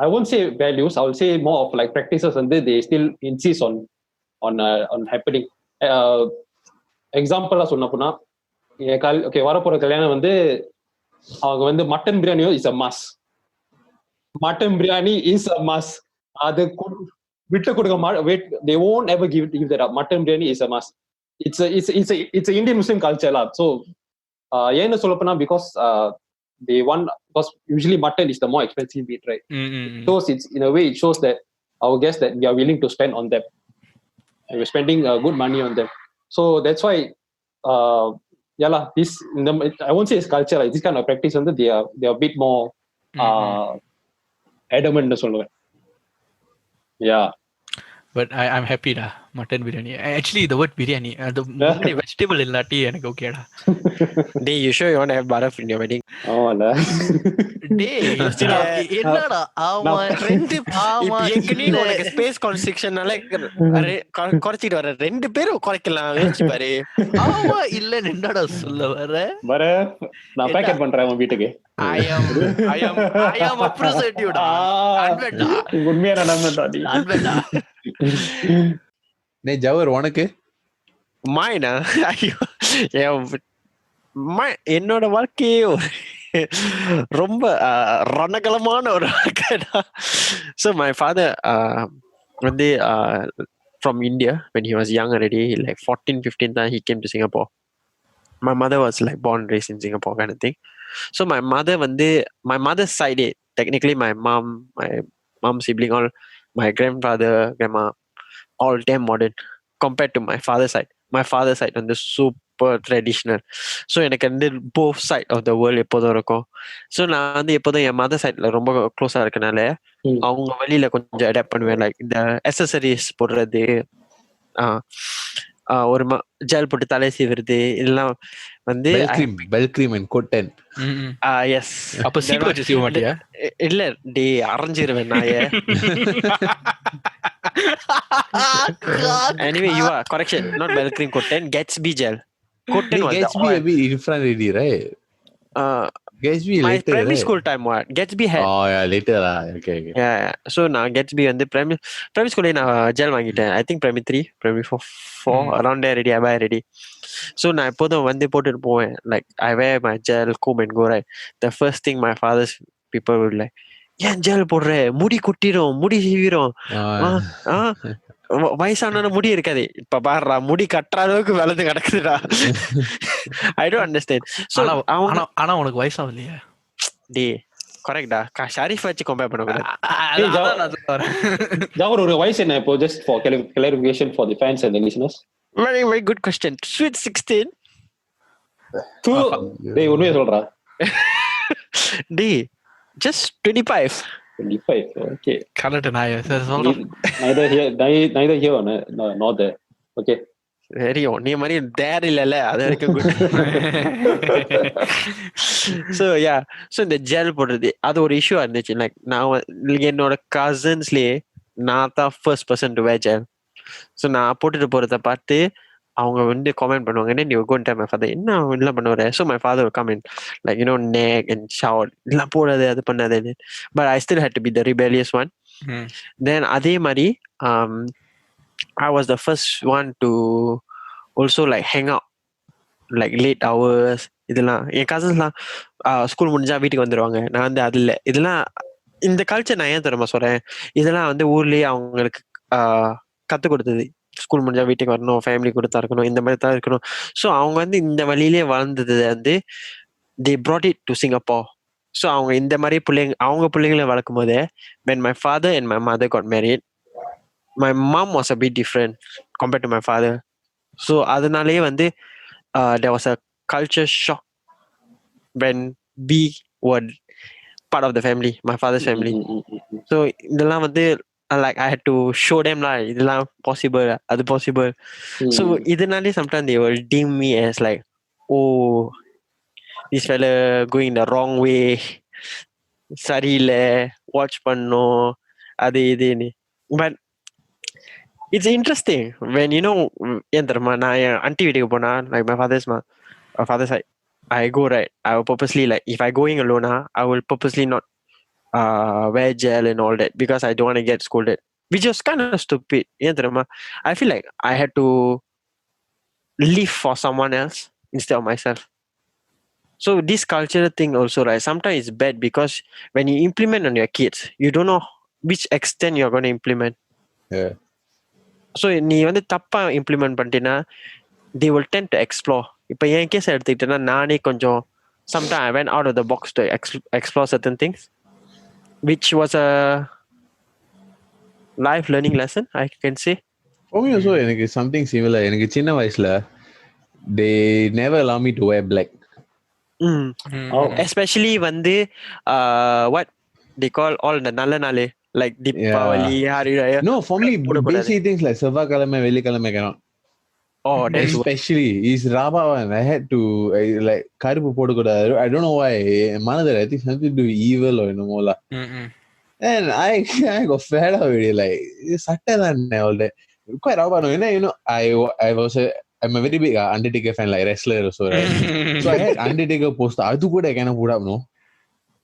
I won't say values, I will say more of like practices, and they still insist on happening. Example சொன்ன போனா, வரப்போற கல்யாணம் வந்து அவங்க வந்து mutton biryani is a must. Mutton biryani is a must. அது விட்டு கொடுக்க they won't ever give that up. Mutton biryani is a must. It's a Indian Muslim culture lah. So ஏன்னு சொல்ல போனா, because because usually mutton is the more expensive meat, right? So it's in a way it shows that our guests that we are willing to spend on them, and we're spending good money on them. So that's why this I won't say it's culture, like this kind of practice, and they are a bit more adamant to solve it. Yeah. But I'm happy da, mutton biryani. Actually, the word biryani, the vegetable illati எனக்கு ஓகேடா. Dey, you sure you want to have baraf in your wedding? ஆமாடா. டேய், என்னடா ஆமா ரெண்டு ஆமா ஏங்கனே உனக்கு space கான்ஸ்ட்ரக்ஷனால குறைச்சிட்டு வர ரெண்டு பேரும் குறைக்கலாம் யோசிச்சு பாரு. ஆமா இல்ல என்னடா சொல்ல வர நான் பேக்கெட் பண்றேன் உன் வீட்டுக்கு. I am appreciative டா. அன்பேடா. உண்மையான நம்பேடா நீ. அன்பேடா. நே ஜவர் உனக்கு மைனா என்னோட வாழ்க்கையே ரொம்ப ரணகலமான ஒரு வாழ்க்கைடா. So my father வந்து from India when he was young already, like 14-15 time he came to Singapore. My mother was like born and raised in Singapore kind of thing. So my mother's side, technically my mom sibling, all my grandfather, grandma, all damn modern compared to my father's side. My father's side வந்து super traditional. So எனக்கு வந்து both side of the world எப்போதும் இருக்கும். So நான் வந்து எப்போதும் என் mother சைட்ல ரொம்ப க்ளோஸா இருக்கனால அவங்க வழியில கொஞ்சம் அடாப்ட் பண்ணுவேன். லைக் இந்த accessories போடுறது, ஒரு ஜெல் போட்டு தலை சீவுறது, இதெல்லாம் வந்து பெல்க்ரீம் அண்ட் கோட்டன். எஸ். அப்ப சீப்பு வச்சு சீவ மாட்டியா? இல்ல டே, அரைஞ்சிருவேன் நாயே. Anyway, you are correction, not Belcream cotton, Gatsby gel. Cotton was Gatsby a bit different already, right? Gatsby my later, primary right? school time what Gatsby had. Oh yeah, later lah. Okay. Yeah. So now Gatsby வந்து primary school na gel வாங்கிட்டேன். I think primary 3, primary 4 around there already I buy already. So நான் எப்போதும் வந்து போட்டுட்டு போவேன். Like I wear my gel, comb and go, right? The first thing my father's people would like, ஏன் gel போடுற, முடி குட்டிரும், முடி சீவிரும், வயசான முடி இருக்காது. இப்ப பாருடா முடி கட்டுற அளவுக்கு வளர்ந்து கிடக்குதுடா. I don't understand. So ஆனா உனக்கு வயசாகலையா? டே கரெக்டா, ஷரீஃப் வச்சு கம்பேர் பண்ணக்கூடாது. ஜாவர் ஒரு வயசு என்ன இப்போ? Just for clarification for the fans and the listeners. Very very good question. Sweet 16. டேய் உண்மையா சொல்றா? டே just 25. Okay. Correct. neither here or not there. Okay. சரி, நீ மாதிரி தேர் இல்லல, அது வரைக்கும் குட். ஸோ யா, ஸோ இந்த ஜெல் போடுறது அது ஒரு இஷ்யூ இருந்துச்சு. லைக் நான் என்னோட கசின்ஸ்லயே நான் தான் first person to wear gel. So நான் போட்டுட்டு போறத பார்த்து அவங்க வந்து கமெண்ட் பண்ணுவாங்க, என்ன நீ go and tell my father, என்ன இதெல்லாம் பண்ணுவாரு. So my father will come in like nag and shout, இதெல்லாம் போடாது அது பண்ணாதுன்னு. But I still hate to be the rebellious one. Then அதே மாதிரி I was the first one to also like hang out like late hours. இதெல்லாம் என் கசின்ஸ்லாம் school முடிஞ்சா வீட்டுக்கு வந்துடுவாங்க. நான் வந்து அது இல்லை. இதெல்லாம் இந்த கல்ச்சர் நான் ஏன் தெரியுமா சொல்றேன், இதெல்லாம் வந்து ஊர்லயே அவங்களுக்கு கற்றுக் கொடுத்தது. ஸ்கூல் முடிஞ்சா வீட்டுக்கு வரணும், ஃபேமிலி கொடுத்தா இருக்கணும், இந்த மாதிரி தான் இருக்கணும். ஸோ அவங்க வந்து இந்த வழியிலே வளர்ந்தது வந்து they brought it to Singapore. So அவங்க இந்த மாதிரி அவங்க பிள்ளைங்களை வளர்க்கும் போதே when my father and my mother got married, my mom was a bit different compared to my father. So அதனாலேயே வந்து there was a culture shock when we were part of the family, my father's family. So இதெல்லாம் வந்து like I had to show them like இதெல்லாம் possible, அது possible. So இதனாலே sometimes they will deem me as like, oh this fella going the wrong way, சரியில்லை, watch பண்ணும் அது இதுன்னு. But it's interesting when ஏன் தெரியுமா, நான் என் ஆண்டி வீட்டுக்கு போனா, like my father's side, I go right, I will purposely like if I going alone, I will purposely not wear gel and all that because I don't want to get scolded, which was kind of stupid. ஏன் தெரியுமா, I feel like I had to live for someone else instead of myself. So this cultural thing also, right, sometimes it's bad because when you implement on your kids, you don't know which extent you're going to implement. Yeah. So நீ வந்து தப்பா implement பண்ணிட்டீங்கன்னா they will tend to explore. இப்போ என் case எடுத்துக்கிட்டேன்னா நானே கொஞ்சம் sometime I went out of the box to explore certain things, which was a life learning lesson, I can say. For me also, எனக்கு something similar. எனக்கு சின்ன வயசுல they never allow me to wear black. Especially வந்து what they call all the நல்ல நாளே, like Deepavali, Hari Raya. No, for me, basic things like செவ்வாய்க்கிழமை, வெள்ளிக்கிழமை cannot. Oh, that's especially is Raba one. I had to like கருப்பு போடக்கூடாது. I don't know why. Mother, I think something to do with evil or more lah. And I got fed up with it. Like சட்டை தான் all that. Quite Raba no. I was I'm a very big Undertaker fan, like wrestler also, right? So I had Undertaker poster. Adu kuda I cannot put up, no?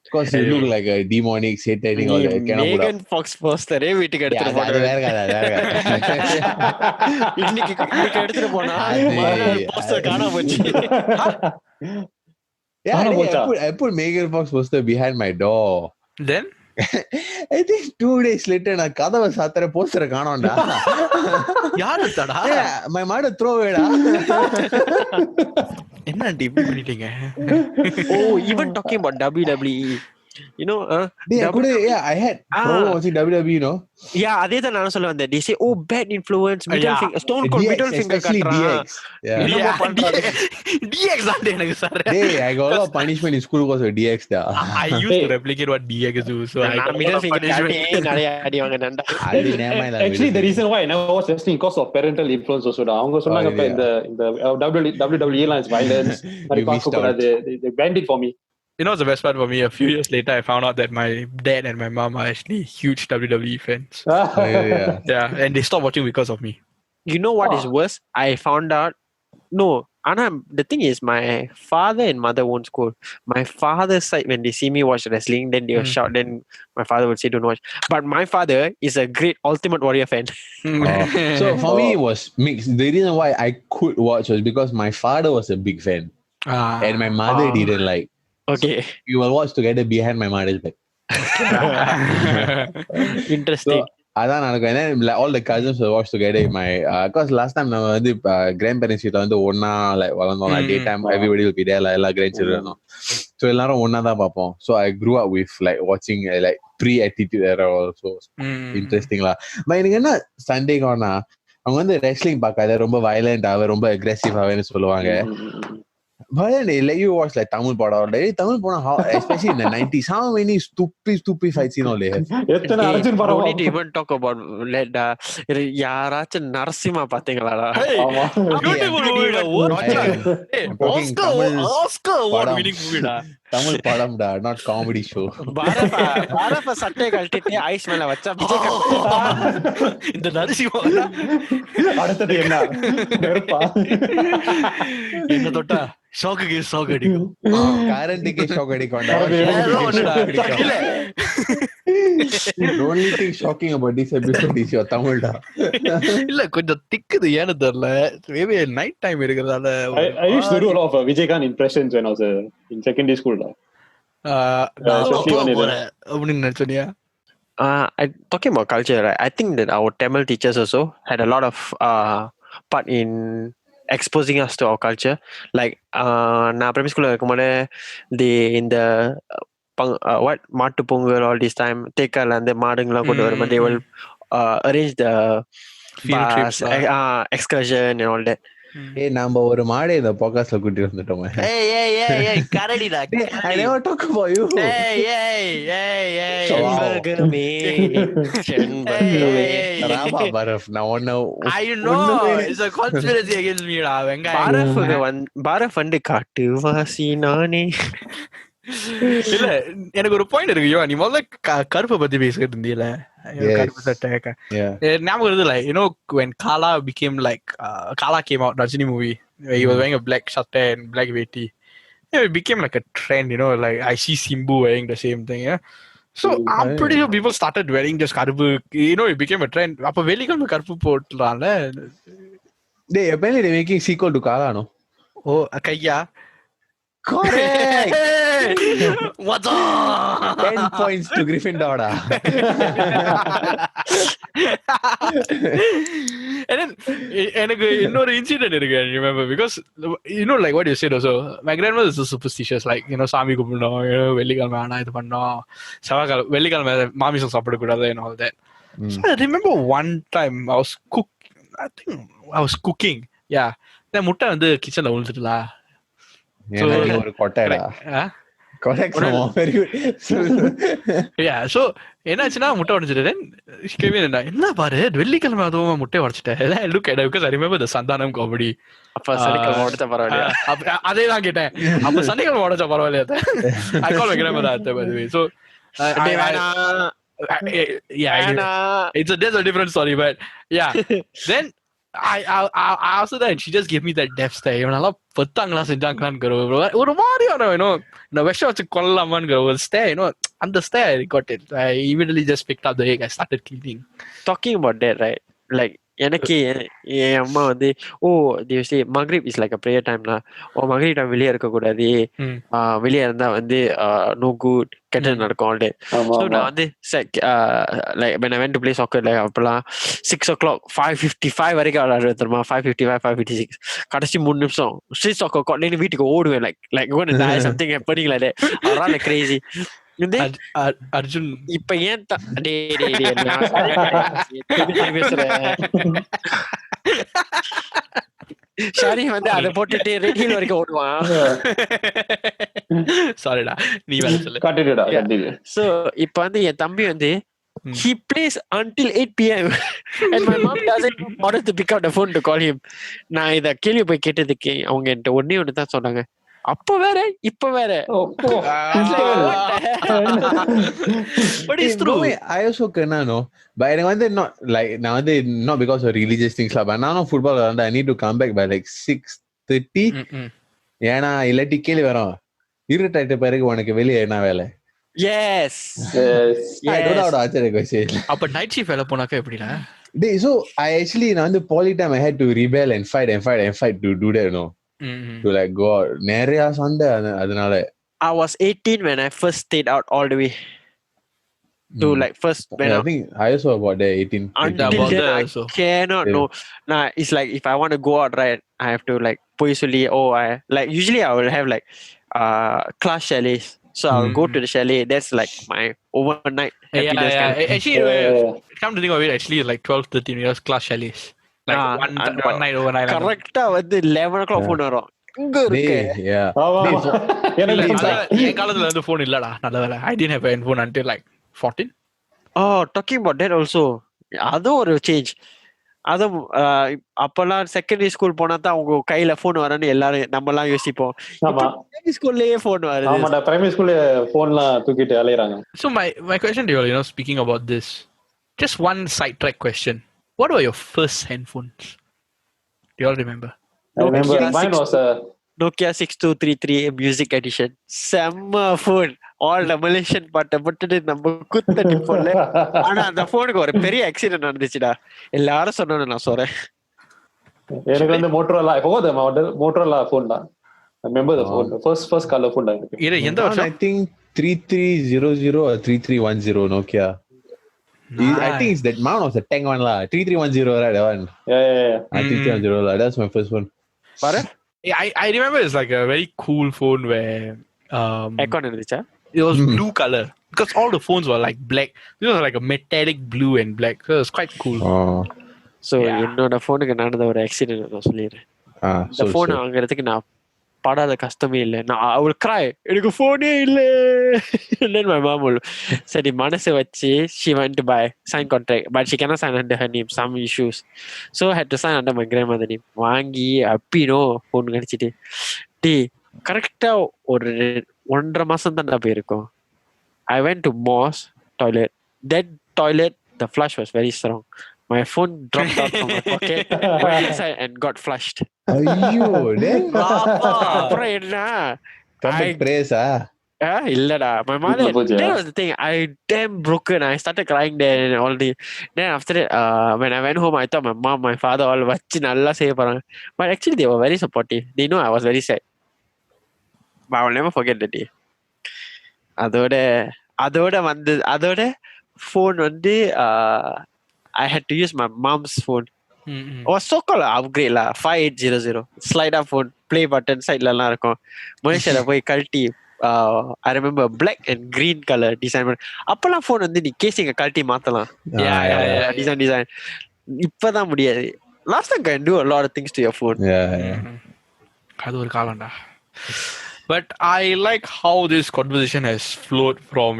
Because you look like a demonic, satanic, all that. Cannot put up. Megan Fox poster வீட்டுக்கு எடுத்துட்டு போனா இன்னைக்கு எடுத்துட்டு போனா poster காணாம போச்சு. Yeah, I put Megan Fox poster behind my door. Then I think 2 days later நான் கதவை சாத்துற போஸ்டரை காணோம்டா. யார் எடுத்தாடா? My mother throw away-டா. என்ன இப்படி பண்ணிட்டீங்க? Oh, even talking about WWE, You know, I had problem watching WWE, you know. Yeah, அதே தான் நானும் சொல்ல வந்தேன். They say, oh, bad influence, middle finger, Stone Cold middle finger especially காட்டுறான். DX. Yeah. என்னமோ பண்றாரு. DX தான் எனக்கு sir. Hey, I got a lot of punishment in school because of DX da. I used to replicate what DX do, so I got middle finger காட்டி நிறைய அடி வாங்குனேன்டா. Actually, the reason why I never watched wrestling because of parental influence also. அவங்க சொன்னாங்க இப்ப இந்த WWE எல்லாம் is violence. அது பார்க்க கூடாது. They banned it for me. You know what's the best part for me? A few years later, I found out that my dad and my mom are actually huge WWE fans. Yeah, and they stopped watching because of me. You know what is worse? I found out. No, Anna. The thing is, my father and mother won't scold. My father's side, when they see me watch wrestling, then they will shout. Then my father would say, "Don't watch." But my father is a great Ultimate Warrior fan. So for me, it was mixed. The reason why I could watch was because my father was a big fan, and my mother didn't like. Okay. So we will watch together behind my mother's back. Interesting. அதான் நடக்கும். And then all the cousins will watch together in my because last time நம்ம வந்து grandparents வீட்ல வந்து ஒண்ணா like வளர்ந்தோம். Day time everybody will be there எல்லா grandchildren. So எல்லாரும் ஒண்ணா தான் பார்ப்போம். So I grew up with like watching like pre-attitude era also. Interesting lah. But எனக்கு என்ன சந்தேகம்னா அவங்க வந்து wrestling பார்க்காத ரொம்ப violent ஆவே ரொம்ப aggressive ஆவேன்னு சொல்லுவாங்க. But then they let you watch like Tamil padam. Tamil padam, especially in the 90s, how many stupid fight scene all they have? Don't need to even talk about யாராச்சும் Narasimha பாத்தீங்களாடா? Oscar award-winning movie da. Tamil padam da, not comedy show. பாரப்ப சட்டை கழட்டிட்டு ice மேல வச்சா இந்த நரசிம்மா அடுத்தது என்ன என்ன தொட்டா ஷாக் அடிக்கும். கரண்ட்டுக்கு ஷாக் அடிக்கும். Only thing shocking about this episode is your Tamil da. இல்ல கொஞ்சம் திக்குது ஏன்னு தெரியல. மேபி நைட் டைம் இருக்கிறதால. I used to do a lot of Vijaykanth impressions when I was in secondary school da. அப்படின்னு நினைச்சனியா? Talking about culture, right? I think that our Tamil teachers also had a lot of part in exposing us to our culture. Like நான் primary school இருக்கும்போது இந்த what மாட்டு Pongal all this time தேக்கால அந்த மாடுங்கலாம் கொண்டு வரும்போது they will arrange the field trips, excursion and all that. ஏய் நாம ஒரு மாடை இந்த பாட்காஸ்ட்ல கூட்டி வந்துட்டோம். ஏய் கரடிடா. I never talk about you. செண்பகமே ராபா பரஃப் நான் ஒண்ணு I know it's a conspiracy against me டா. பாரஃப் வந்து காட்டு வாசி நானே. இல்ல எனக்கு ஒரு பாயிண்ட் இருக்கு. நீ முதல்ல கருப்பை பத்தி பேசிட்டு இருந்தீல. ஞாபகம் வருது like you know when Kala became like Kala came out Rajini movie where he was wearing a black shirt and black veti. It became like a trend, you know, like I see Simbu wearing the same thing. So I'm pretty sure people started wearing just karpu, you know, it became a trend. அப்ப வெளியில கருப்பு போட்டுறான்ல. Apparently they're making sequel to Kala, no? Oh, கையா. Correct. What's up? 10 points to Gryffindor. And then எனக்கு இன்னொரு incident இருக்கு. I remember because you know like what you said also, my grandmother is so superstitious, like you know சாமி கும்பிடணும், வெள்ளிக்கிழமை ஆனா இது பண்ணோம், வெள்ளிக்கிழமை மாமிசம் சாப்பிடக்கூடாது and all that. So I remember one time I was cooking. Yeah. then முட்டை வந்து கிச்சன்ல விழுந்துட்டுல. ஒரு கொட்டைடா. Correct. Very good. Yeah, so என்னாச்சுன்னா முட்டை உடைச்சிட்டு என்ன பாரு வெள்ளிக்கிழமை அதுவும் முட்டை உடைச்சிட்டேன். Look at it because I remember the Santhanam comedy. அப்ப சனிக்கிழமை உடைச்சா பரவாயில்லையா? அதே தான் கேட்டேன். அப்ப சனிக்கிழமை உடைச்சா பரவாயில்லையா? I call my grandmother by the way. So there's a different story, but yeah. Then I also that she just gave me that death stare. நல்லா பத்தாங்களா செஞ்சாங்களான்னு ஒரு மாதிரியான இந்த விஷம் வச்சு கொல்லலாமான்னு ஒரு stare, அந்த stare I got it. I immediately just picked up the egg. I started cleaning. Talking about that, right? Like எனக்கு என் அம்மா வந்து they say Maghrib is like a prayer time lah. Maghrib time வெளியே இருக்க கூடாது, வெளியே இருந்தா வந்து no good, கெட்டது நடக்கும் all day. So நான் வந்து like when I went to play soccer like அப்பலாம் 6 o'clock 5:55 வரைக்கும் விளையாடுவேன் தெரியுமா. 5:55 5:56 கடைசி 3 நிமிஷம் street soccer court வீட்டுக்கு ஓடுவேன் like going to die something happening like that. I run like crazy. இது அர்ஜுன் இப்ப ஏன் நான் sorry பேசுறேன். ஷாரி வந்து அதை போட்டுட்டு ரெடியில் வரைக்கும் ஓடுவான். சாரிடா, நீ வேற சொல்லு. கண்டினியூடா கண்டினியூ. So இப்ப வந்து என் தம்பி வந்து he plays until 8 p.m. and my mom doesn't bother to pick up the phone to call him. நான் இத கேள்வி போய் கேட்டதுக்கு அவங்க என்கிட்ட ஒண்ணு தான் சொன்னாங்க, அப்ப வேற இப்ப வேற. But it's true. I also can no, but எனக்கு வந்து not like நான் வந்து not because of religious things lah, but நான் football I need to come back by like 6:30. ஏன்னா இல்லாட்டி கேள்வி வரும், இருட்டாயிட்ட பிறகு உனக்கு வெளியே என்ன வேலை? Yes. I don't know how to answer the question. அப்ப நைட் ஷிஃப்ட் வேலை போனாக்க எப்படிடா? So I actually நான் வந்து poly time I had to rebel and fight to do that, no. To like go out. நிறைய சண்டை அதனால. I was 18 when I first stayed out all the way. To like first when I think I also about there 18. Until then I cannot know. Nah, it's like if I want to go out, right, I have to like poisely. I like usually I will have like class chalets. So I'll go to the chalet. That's like my overnight happiness. Actually, come to think of it, actually like 12-13 years class chalets. Like one night overnight. Correct. வந்து 11 o'clock phone வரும். இங்க இருக்கு. Yeah. என் காலத்துல வந்து phone இல்லடா. நல்ல வேளை. I didn't have a phone until like 14. Oh, talking about that also. அது ஒரு சேஞ்ச். அது அப்பெல்லாம் செகண்டரி ஸ்கூல் போனா தான் அவங்க கையில போன் வரன்னு எல்லாரும் நம்ம எல்லாம் யோசிப்போம். ஸ்கூல்லயே போன் வருது. ஆமாடா, பிரைமரி ஸ்கூல்ல போன்லாம் தூக்கிட்டு அலையறாங்க. So my question to you all, speaking about this, just one sidetrack question. What were your first handphones? Do you all remember? I remember mine was a Nokia 6233 music edition. Semma phone. All the Malaysian பாட்டை போட்டுட்டு நம்ம குத்தடி போல. ஆனா அந்த போனுக்கு ஒரு பெரிய accident நடந்துச்சுடா. எல்லாரும் சொன்னானு நான் சொல்றேன். எனக்கு வந்து மோட்டோரோலா phone தான். I remember the phone. First color phone தான் எனக்கு. இது எந்த வருஷம்? I think 3300 or 3310 Nokia. I think it's that mine was the tank one lah. 3310 right, that one. Yeah. 3310 lah. That's my first one. பாரு. I remember it's like a very cool phone where account இருந்துச்சா? it was blue color because all the phones were like black. It was like a metallic blue and black. So it was quite cool. So என்னோட போனுக்கு நடந்த ஒரு accident நான் சொல்லிடுறேன். இந்த phone வாங்குறதுக்கு நான் படாத கஷ்டமே இல்லை. நான் I will cry, எனக்கு போனே இல்லை. Then my mom will சரி மனசு வச்சு she went to buy sign contract, but she cannot sign under her name, some issues, so I had to sign under my grandmother name. வாங்கி அப்பினோ phone கிடைச்சிட்டு டே கரெக்டா ஒரு 1.5 மாசம் தான் போயிருக்கும். I went to Moss toilet. That toilet, the flush was very strong. My phone dropped out from my pocket, went inside and got flushed. ஐயோ டேய் அப்புறம் என்ன பிரேஸா? இல்லடா, my mother, that was the thing, I damn broken. I started crying there and all day. Then after that when I went home, I thought my mom, my father all வச்சு நல்லா செய்ய போறாங்க. But actually they were very supportive. They know I was very sad. But I will never forget the day. அதோட phone வந்து I had to use my mom's phone. Or so called upgrade lah, 5800 slide up phone, play button side la இருக்கும். மலேசியால போய் கழட்டி I remember black and green color design. அப்பலாம் phone வந்து நீ கேசிங்க கழட்டி மாத்தலாம். design இப்பதான் முடியாது. Last time can do a lot of things to your phone. அது ஒரு காலம்டா. But I like how this conversation has flowed from,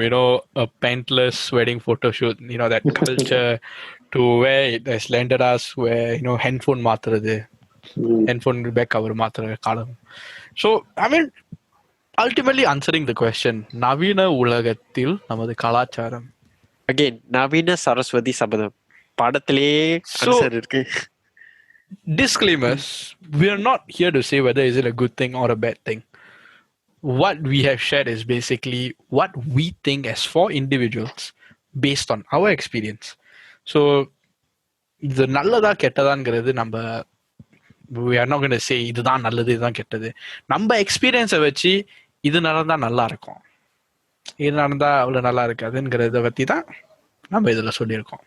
a pantless wedding photo shoot, that culture, to where it has landed us, where, handphone மாத்துறது, handphone back cover மாத்துற காலம். So, I mean, ultimately answering the question, நவீன உலகத்தில் நமது கலாச்சாரம். Again, நவீன சரஸ்வதி சபதம். படத்திலே answer இருக்கு. Disclaimers, we are not here to say whether is it a good thing or a bad thing. What we have shared is basically what we think as 4 individuals based on our experience. So, இது நல்லதா கெட்டதாங்கிறது நம்ம we are not going to say இதுதான் நல்லது இதுதான் கெட்டது. நம்ம எக்ஸ்பீரியன்ஸை வச்சு இது நடந்தா நல்லா இருக்கும், இது நடந்தா அவ்வளவு நல்லா இருக்காதுங்கிறத பத்தி தான் நம்ம இதுல சொல்லியிருக்கோம்.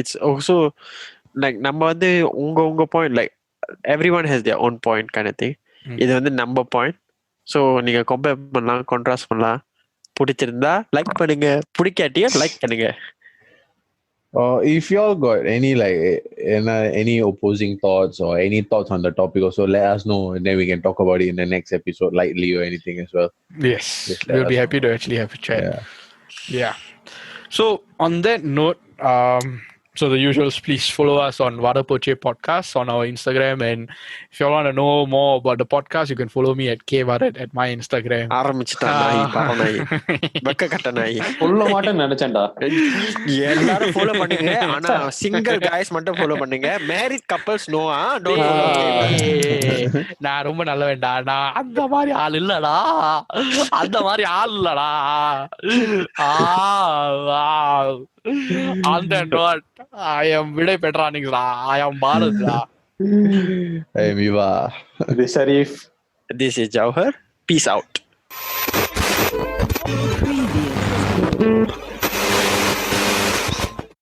It's also like நம்ம வந்து உங்க point, like everyone has their own point kind of thing. இது வந்து நம்ம பாயிண்ட். ஸோ நீங்க கம்பேர் பண்ணலாம், கான்ட்ராஸ்ட் பண்ணலாம். பிடிச்சிருந்தா லைக் பண்ணுங்க, பிடிக்காட்டியும் லைக் பண்ணுங்க. If y'all got any opposing thoughts or any thoughts on the topic also, let us know, and then we can talk about it in the next episode lightly or anything as well. Yes, we'll be happy to actually have a chat. Yeah. So on that note, so the usuals, please follow us on Vada Poche Podcast on our Instagram, and if you want to know more about the podcast, you can follow me at kvarat at my Instagram. ஆரம்பிச்சுட்டான் நாய், பரநாய், வெக்க கட்ட நாய். சொல்ல மாட்டேன்னு நினைச்சேன்டா. எல்லாரும் follow பண்ணுங்க, ஆனா single guys மட்டும் ஃபாலோ பண்ணுங்க. Married couples no. நான் ரொம்ப நல்ல வேண்டா, நான் அந்த மாதிரி ஆள் இல்லடா, அந்த மாதிரி ஆள் இல்லடா. On that note, I am Vada Poche. I am Bharat. I am Yuva. This is Sharif. This is Jawhar. Peace out.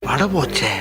Vada Poche.